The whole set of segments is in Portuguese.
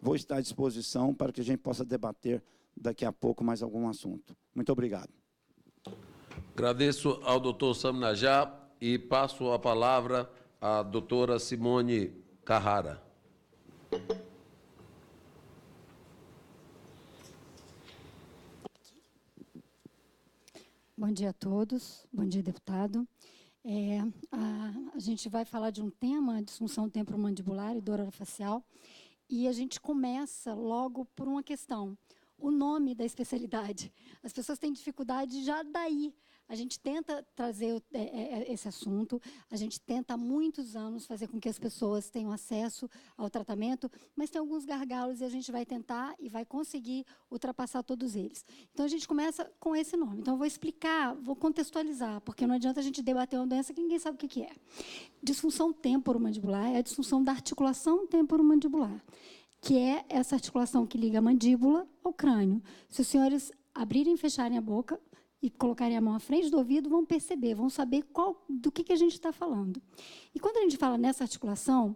vou estar à disposição para que a gente possa debater daqui a pouco mais algum assunto. Muito obrigado. Agradeço ao doutor Sam Najá e passo a palavra à doutora Simone Carrara. Bom dia a todos. Bom dia, deputado. A gente vai falar de um tema, disfunção temporomandibular e dor orofacial, e a gente começa logo por uma questão. O nome da especialidade. As pessoas têm dificuldade já daí. A gente tenta trazer esse assunto, a gente tenta há muitos anos fazer com que as pessoas tenham acesso ao tratamento, mas tem alguns gargalos e a gente vai tentar e vai conseguir ultrapassar todos eles. Então, a gente começa com esse nome. Então, eu vou explicar, vou contextualizar, porque não adianta a gente debater uma doença que ninguém sabe o que é. Disfunção temporomandibular é a disfunção da articulação temporomandibular, que é essa articulação que liga a mandíbula ao crânio. Se os senhores abrirem e fecharem a boca e colocarem a mão à frente do ouvido, vão perceber, vão saber do que a gente está falando. E quando a gente fala nessa articulação,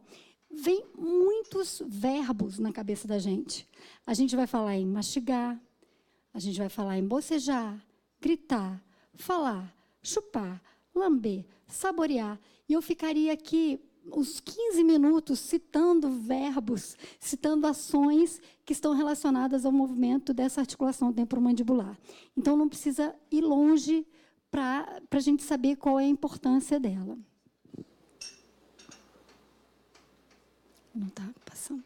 vem muitos verbos na cabeça da gente. A gente vai falar em mastigar, a gente vai falar em bocejar, gritar, falar, chupar, lamber, saborear. E eu ficaria aqui uns 15 minutos citando verbos, citando ações que estão relacionadas ao movimento dessa articulação temporomandibular. Então, não precisa ir longe para a gente saber qual é a importância dela. Não está passando.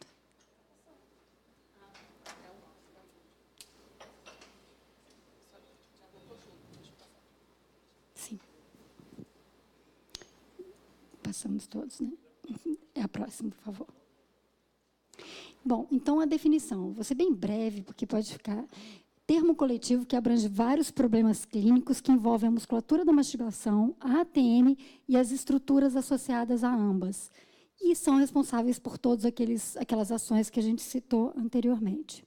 Sim. Passamos todos, né? É a próxima, por favor. Bom, então a definição. Vou ser bem breve, porque pode ficar... Termo coletivo que abrange vários problemas clínicos que envolvem a musculatura da mastigação, a ATM e as estruturas associadas a ambas. E são responsáveis por todas aquelas ações que a gente citou anteriormente.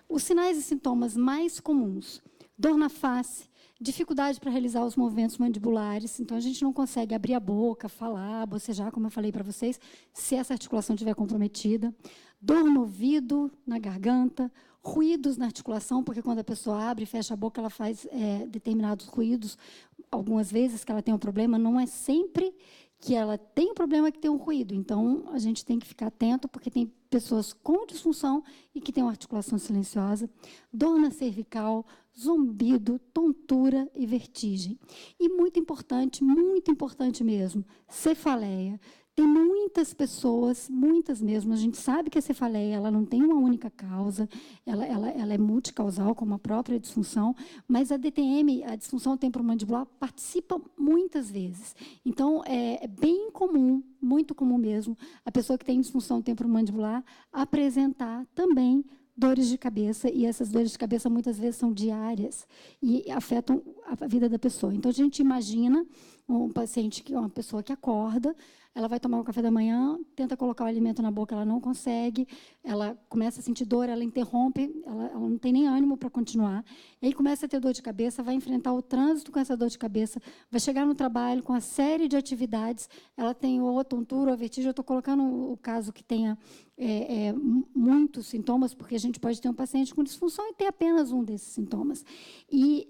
Os sinais e sintomas mais comuns: dor na face, dificuldade para realizar os movimentos mandibulares, então a gente não consegue abrir a boca, falar, bocejar, como eu falei para vocês, se essa articulação estiver comprometida. Dor no ouvido, na garganta, ruídos na articulação, porque quando a pessoa abre e fecha a boca, ela faz determinados ruídos. Algumas vezes que ela tem um problema, não é sempre que ela tem um problema que tem um ruído. Então, a gente tem que ficar atento, porque tem pessoas com disfunção e que têm uma articulação silenciosa. Dor na cervical, zumbido, tontura e vertigem. E muito importante mesmo, cefaleia. Tem muitas pessoas, muitas mesmo, a gente sabe que a cefaleia ela não tem uma única causa, ela é multicausal, como a própria disfunção, mas a DTM, a disfunção temporomandibular, participa muitas vezes. Então, é bem comum, muito comum mesmo, a pessoa que tem disfunção temporomandibular apresentar também dores de cabeça, e essas dores de cabeça muitas vezes são diárias e afetam a vida da pessoa. Então, a gente imagina um paciente, uma pessoa que acorda, ela vai tomar o café da manhã, tenta colocar o alimento na boca, ela não consegue, ela começa a sentir dor, ela interrompe, ela não tem nem ânimo para continuar, e aí começa a ter dor de cabeça, vai enfrentar o trânsito com essa dor de cabeça, vai chegar no trabalho com uma série de atividades, ela tem ou tontura ou vertigem. Eu estou colocando o caso que tenha muitos sintomas, porque a gente pode ter um paciente com disfunção e ter apenas um desses sintomas. E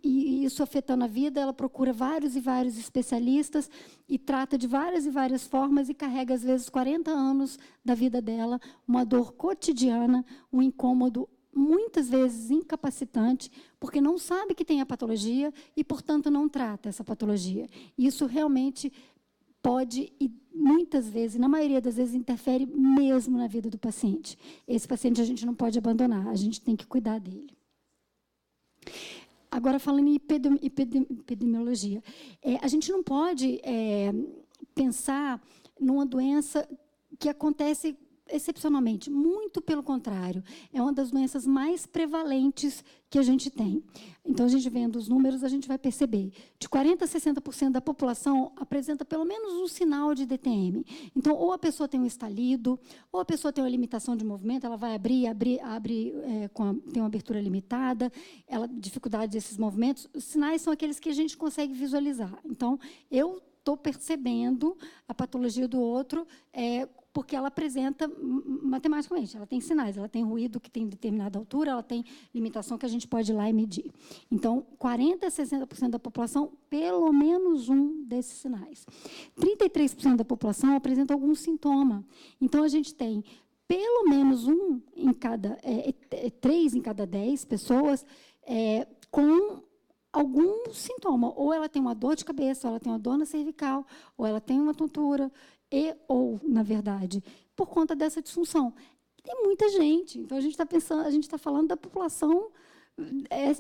isso afetando a vida, ela procura vários e vários especialistas e trata de várias e várias formas e carrega, às vezes, 40 anos da vida dela, uma dor cotidiana, um incômodo muitas vezes incapacitante, porque não sabe que tem a patologia e, portanto, não trata essa patologia. Isso realmente pode, e muitas vezes, na maioria das vezes, interfere mesmo na vida do paciente. Esse paciente a gente não pode abandonar, a gente tem que cuidar dele. Agora, falando em epidemiologia, a gente não pode pensar numa doença que acontece excepcionalmente, muito pelo contrário, é uma das doenças mais prevalentes que a gente tem. Então, a gente vendo os números, a gente vai perceber, de 40% a 60% da população apresenta pelo menos um sinal de DTM. Então, ou a pessoa tem um estalido, ou a pessoa tem uma limitação de movimento, ela vai tem uma abertura limitada, dificuldade desses movimentos. Os sinais são aqueles que a gente consegue visualizar. Então, eu estou percebendo a patologia do outro porque ela apresenta matematicamente, ela tem sinais, ela tem ruído que tem determinada altura, ela tem limitação que a gente pode ir lá e medir. Então, 40% a 60% da população, pelo menos um desses sinais. 33% da população apresenta algum sintoma. Então, a gente tem pelo menos 3 em cada 10 pessoas com algum sintoma. Ou ela tem uma dor de cabeça, ou ela tem uma dor na cervical, ou ela tem uma tontura, ou, na verdade, por conta dessa disfunção. Tem muita gente. Então, a gente está falando da população,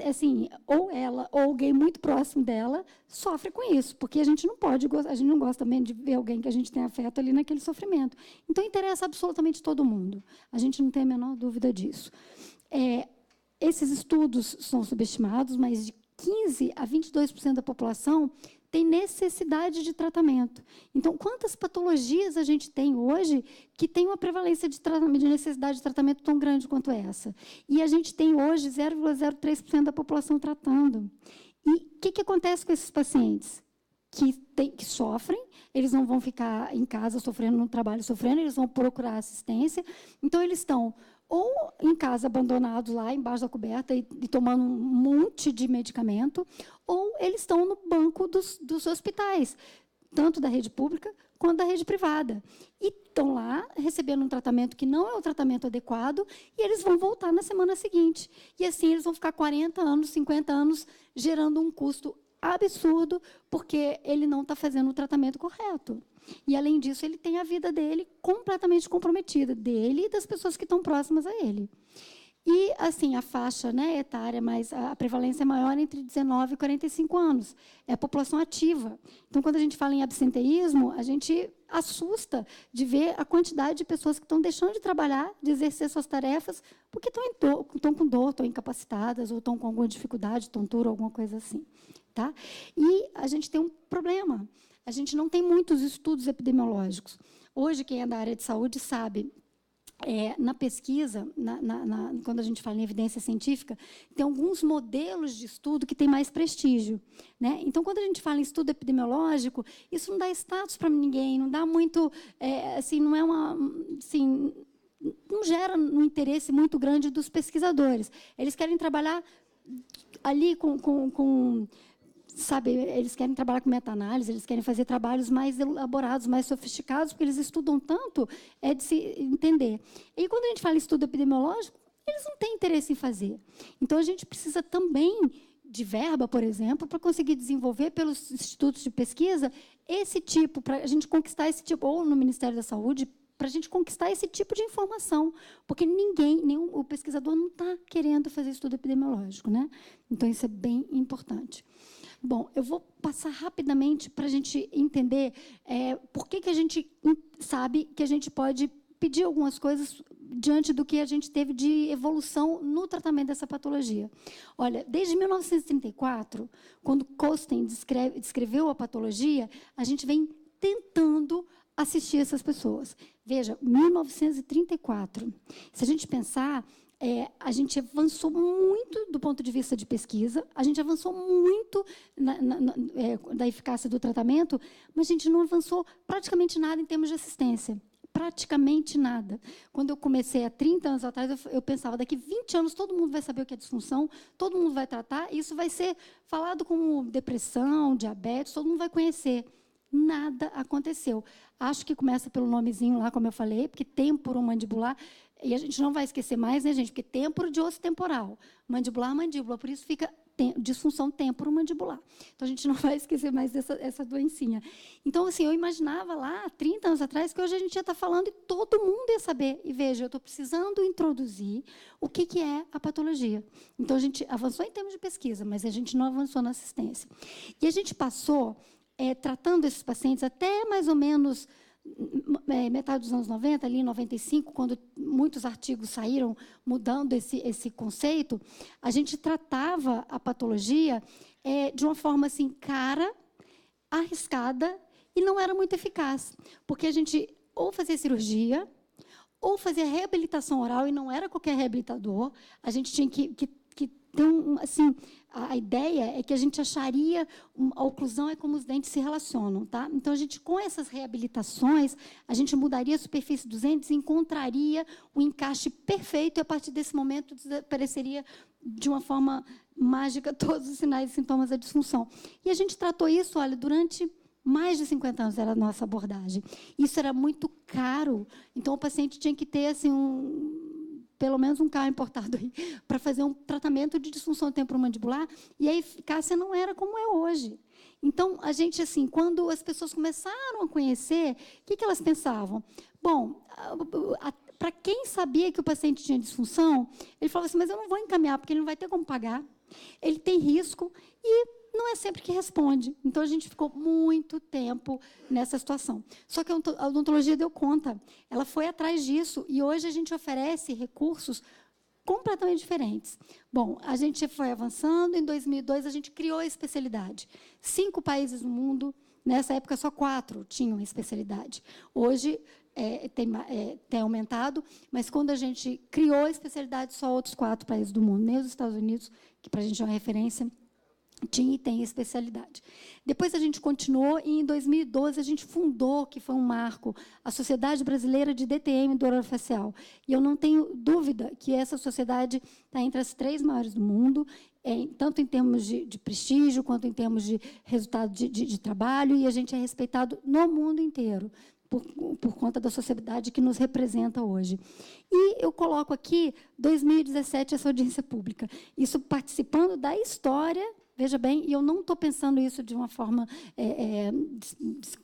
assim, ou ela, ou alguém muito próximo dela, sofre com isso, porque a gente não gosta também de ver alguém que a gente tem afeto ali naquele sofrimento. Então, interessa absolutamente todo mundo. A gente não tem a menor dúvida disso. Esses estudos são subestimados, mas de 15% a 22% da população tem necessidade de tratamento. Então, quantas patologias a gente tem hoje que tem uma prevalência de necessidade de tratamento tão grande quanto essa? E a gente tem hoje 0,03% da população tratando. E o que acontece com esses pacientes? Que sofrem, eles não vão ficar em casa sofrendo, no trabalho sofrendo, eles vão procurar assistência. Então, eles estão ou em casa abandonados lá embaixo da coberta e tomando um monte de medicamento, ou eles estão no banco dos hospitais, tanto da rede pública quanto da rede privada. E estão lá recebendo um tratamento que não é o tratamento adequado, e eles vão voltar na semana seguinte. E assim eles vão ficar 40 anos, 50 anos, gerando um custo absurdo, porque ele não está fazendo o tratamento correto. E, além disso, ele tem a vida dele completamente comprometida, dele e das pessoas que estão próximas a ele. E, assim, a faixa, né, etária, mas a prevalência é maior entre 19 e 45 anos. É a população ativa. Então, quando a gente fala em absenteísmo, a gente assusta de ver a quantidade de pessoas que estão deixando de trabalhar, de exercer suas tarefas, porque estão com dor, estão incapacitadas, ou estão com alguma dificuldade, tontura, alguma coisa assim. Tá? E a gente tem um problema. A gente não tem muitos estudos epidemiológicos. Hoje, quem é da área de saúde sabe, na pesquisa, quando a gente fala em evidência científica, tem alguns modelos de estudo que têm mais prestígio. Né? Então, quando a gente fala em estudo epidemiológico, isso não dá status para ninguém, não dá muito, assim, não é uma, assim, não gera um interesse muito grande dos pesquisadores. Eles querem trabalhar ali sabe, eles querem trabalhar com meta-análise, eles querem fazer trabalhos mais elaborados, mais sofisticados, porque eles estudam tanto, de se entender. E quando a gente fala em estudo epidemiológico, eles não têm interesse em fazer. Então, a gente precisa também de verba, por exemplo, para conseguir desenvolver pelos institutos de pesquisa esse tipo, para a gente conquistar esse tipo, ou no Ministério da Saúde, para a gente conquistar esse tipo de informação, porque o pesquisador não está querendo fazer estudo epidemiológico. Né? Então, isso é bem importante. Bom, eu vou passar rapidamente para a gente entender por que a gente sabe que a gente pode pedir algumas coisas diante do que a gente teve de evolução no tratamento dessa patologia. Olha, desde 1934, quando Kosten descreveu a patologia, a gente vem tentando assistir essas pessoas. Veja, 1934. Se a gente pensar, a gente avançou muito do ponto de vista de pesquisa, a gente avançou muito da eficácia do tratamento, mas a gente não avançou praticamente nada em termos de assistência. Praticamente nada. Quando eu comecei há 30 anos atrás, eu pensava, daqui 20 anos todo mundo vai saber o que é disfunção, todo mundo vai tratar, e isso vai ser falado como depressão, diabetes, todo mundo vai conhecer. Nada aconteceu. Acho que começa pelo nomezinho lá, como eu falei, porque temporomandibular, e a gente não vai esquecer mais, né, gente? Porque temporo de osso temporal, mandibular, mandíbula, por isso fica disfunção temporomandibular. Então, a gente não vai esquecer mais essa doencinha. Então, assim, eu imaginava lá, 30 anos atrás, que hoje a gente ia estar falando e todo mundo ia saber. E veja, eu estou precisando introduzir o que é a patologia. Então, a gente avançou em termos de pesquisa, mas a gente não avançou na assistência. E a gente passou tratando esses pacientes até mais ou menos metade dos anos 90, ali em 95, quando muitos artigos saíram mudando esse conceito, a gente tratava a patologia de uma forma assim, cara, arriscada, e não era muito eficaz, porque a gente ou fazia cirurgia, ou fazia reabilitação oral, e não era qualquer reabilitador, a gente tinha que que tem assim, a ideia é que a gente acharia a oclusão é como os dentes se relacionam, tá? Então a gente com essas reabilitações a gente mudaria a superfície dos dentes e encontraria o encaixe perfeito e a partir desse momento desapareceria de uma forma mágica todos os sinais e sintomas da disfunção. E a gente tratou isso, olha, durante mais de 50 anos era a nossa abordagem. Isso era muito caro, então o paciente tinha que ter assim pelo menos um carro importado aí, para fazer um tratamento de disfunção temporomandibular, e a eficácia não era como é hoje. Então, a gente, assim, quando as pessoas começaram a conhecer, o que elas pensavam? Bom, para quem sabia que o paciente tinha disfunção, ele falava assim, mas eu não vou encaminhar, porque ele não vai ter como pagar, ele tem risco, e não é sempre que responde. Então, a gente ficou muito tempo nessa situação. Só que a odontologia deu conta. Ela foi atrás disso. E hoje a gente oferece recursos completamente diferentes. Bom, a gente foi avançando. Em 2002, a gente criou a especialidade. 5 países no mundo. Nessa época, só 4 tinham especialidade. Hoje, tem aumentado. Mas, quando a gente criou a especialidade, só outros 4 países do mundo, nem os Estados Unidos, que para a gente é uma referência, tinha e tem especialidade. Depois a gente continuou e, em 2012, a gente fundou, que foi um marco, a Sociedade Brasileira de DTM do Orofacial. E eu não tenho dúvida que essa sociedade está entre as 3 maiores do mundo, tanto em termos de prestígio, quanto em termos de resultado de trabalho, e a gente é respeitado no mundo inteiro, por conta da sociedade que nos representa hoje. E eu coloco aqui, 2017, essa audiência pública. Isso participando da história. Veja bem, e eu não estou pensando isso de uma forma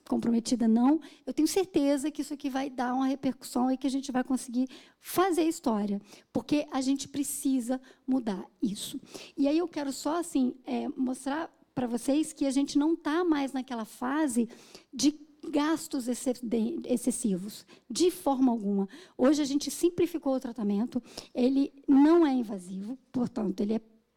comprometida, não. Eu tenho certeza que isso aqui vai dar uma repercussão e que a gente vai conseguir fazer história, porque a gente precisa mudar isso. E aí eu quero só assim, mostrar para vocês que a gente não está mais naquela fase de gastos excessivos, de forma alguma. Hoje a gente simplificou o tratamento, ele não é invasivo, portanto,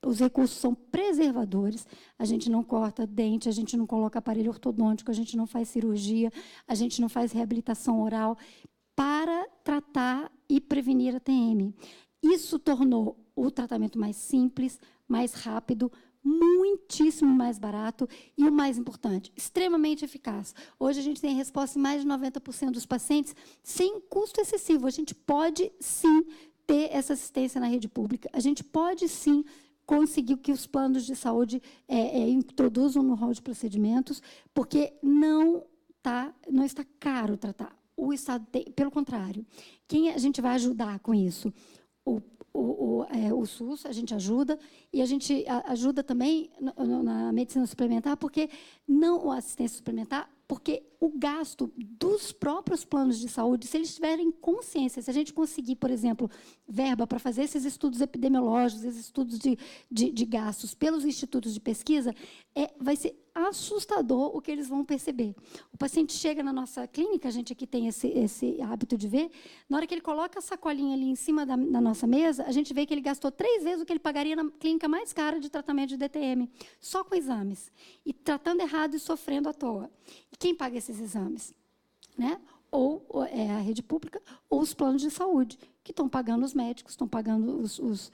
os recursos são preservadores, a gente não corta dente, a gente não coloca aparelho ortodôntico, a gente não faz cirurgia, a gente não faz reabilitação oral para tratar e prevenir a TM. Isso tornou o tratamento mais simples, mais rápido, muitíssimo mais barato e, o mais importante, extremamente eficaz. Hoje a gente tem resposta em mais de 90% dos pacientes sem custo excessivo. A gente pode, sim, ter essa assistência na rede pública. A gente pode, sim, conseguir que os planos de saúde introduzam no rol de procedimentos, porque não está caro tratar. O Estado tem, pelo contrário. Quem a gente vai ajudar com isso? O SUS, a gente ajuda, e a gente ajuda também na medicina suplementar, porque não a assistência suplementar, porque o gasto dos próprios planos de saúde, se eles tiverem consciência, se a gente conseguir, por exemplo, verba para fazer esses estudos epidemiológicos, esses estudos de gastos pelos institutos de pesquisa, vai ser assustador o que eles vão perceber. O paciente chega na nossa clínica, a gente aqui tem esse hábito de ver, na hora que ele coloca a sacolinha ali em cima da nossa mesa, a gente vê que ele gastou 3 vezes o que ele pagaria na clínica mais cara de tratamento de DTM, só com exames, e tratando errado e sofrendo à toa. E quem paga esses exames? Né? Ou é a rede pública, ou os planos de saúde, que estão pagando os médicos, estão pagando os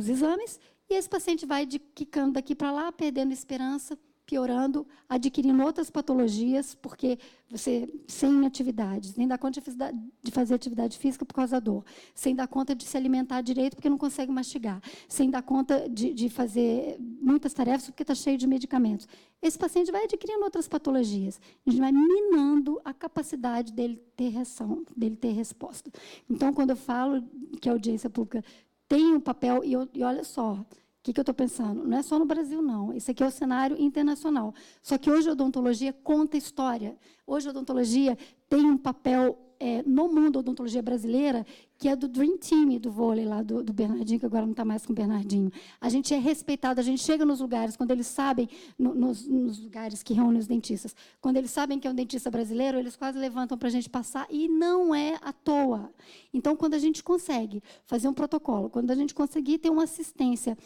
exames, e esse paciente vai quicando daqui para lá, perdendo esperança, piorando, adquirindo outras patologias, porque você, sem atividades, nem dá conta de fazer atividade física por causa da dor, sem dar conta de se alimentar direito porque não consegue mastigar, sem dar conta de fazer muitas tarefas porque está cheio de medicamentos. Esse paciente vai adquirindo outras patologias, a gente vai minando a capacidade dele ter reação, dele ter resposta. Então, quando eu falo que a audiência pública tem um papel, e olha só, o que eu estou pensando? Não é só no Brasil, não. Esse aqui é o cenário internacional. Só que hoje a odontologia conta história. Hoje a odontologia tem um papel no mundo da odontologia brasileira, que é do Dream Team do vôlei, lá do Bernardinho, que agora não está mais com o Bernardinho. A gente é respeitado, a gente chega nos lugares, quando eles sabem, nos lugares que reúnem os dentistas, quando eles sabem que é um dentista brasileiro, eles quase levantam para a gente passar, e não é à toa. Então, quando a gente consegue fazer um protocolo, quando a gente conseguir ter uma assistência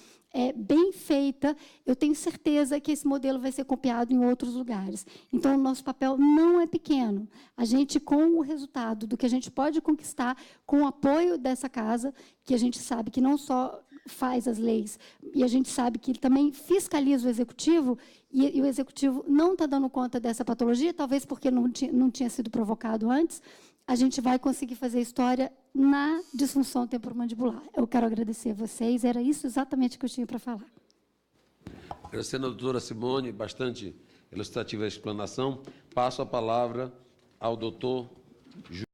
bem feita, eu tenho certeza que esse modelo vai ser copiado em outros lugares. Então, o nosso papel não é pequeno. A gente, com o resultado do que a gente pode conquistar, com o apoio dessa casa, que a gente sabe que não só faz as leis, e a gente sabe que ele também fiscaliza o Executivo, e o Executivo não está dando conta dessa patologia, talvez porque não tinha sido provocado antes, a gente vai conseguir fazer história na disfunção temporomandibular. Eu quero agradecer a vocês, era isso exatamente que eu tinha para falar. Agradecendo a doutora Simone, bastante ilustrativa a explanação, passo a palavra ao doutor